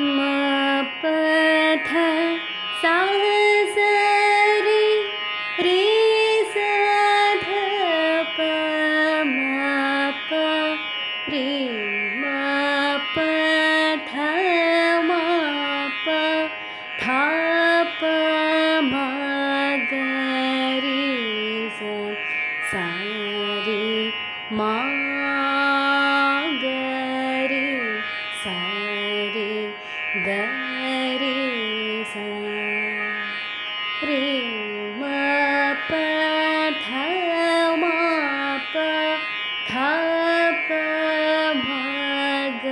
म प ध सा स रि रे स ध प म प रे म प ध म प ध प म ग रे स सा रे म ग रे सा रे ग रे सा रे म प ध म प ध प म ग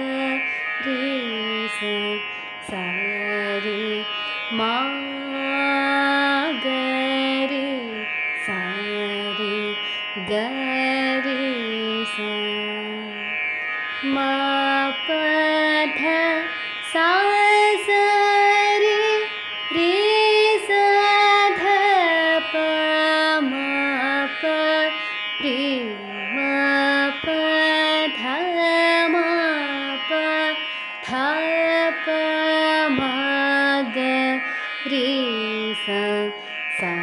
रे स सा रे म ग रे सा रे ग रे सा म प ध सा स रि रे स ध प म प रे म प ध म प ध प म ग रे स सा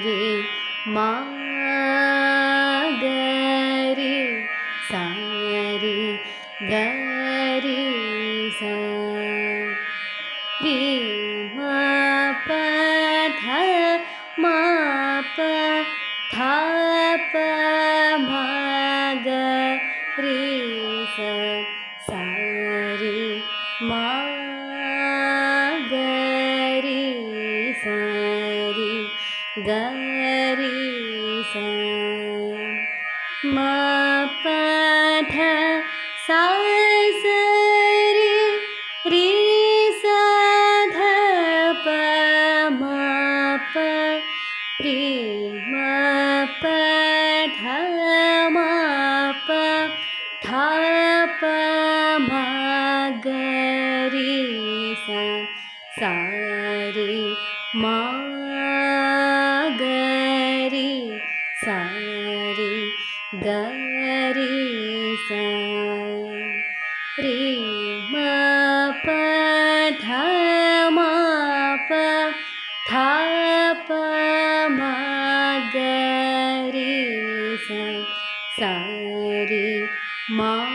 रे म ग रे सा रे ग रे सा रे म प ध म प ध प म ग रे स सा रे म ग रे सा रे ग रे सा म प ध सा स रि रे स ध प म प रे म प ध म प ध प म ग रे ಸ सा रे म ग रे सा रे ग रे सा रे म प ध म प ध प म ग रे ಸ सा रे म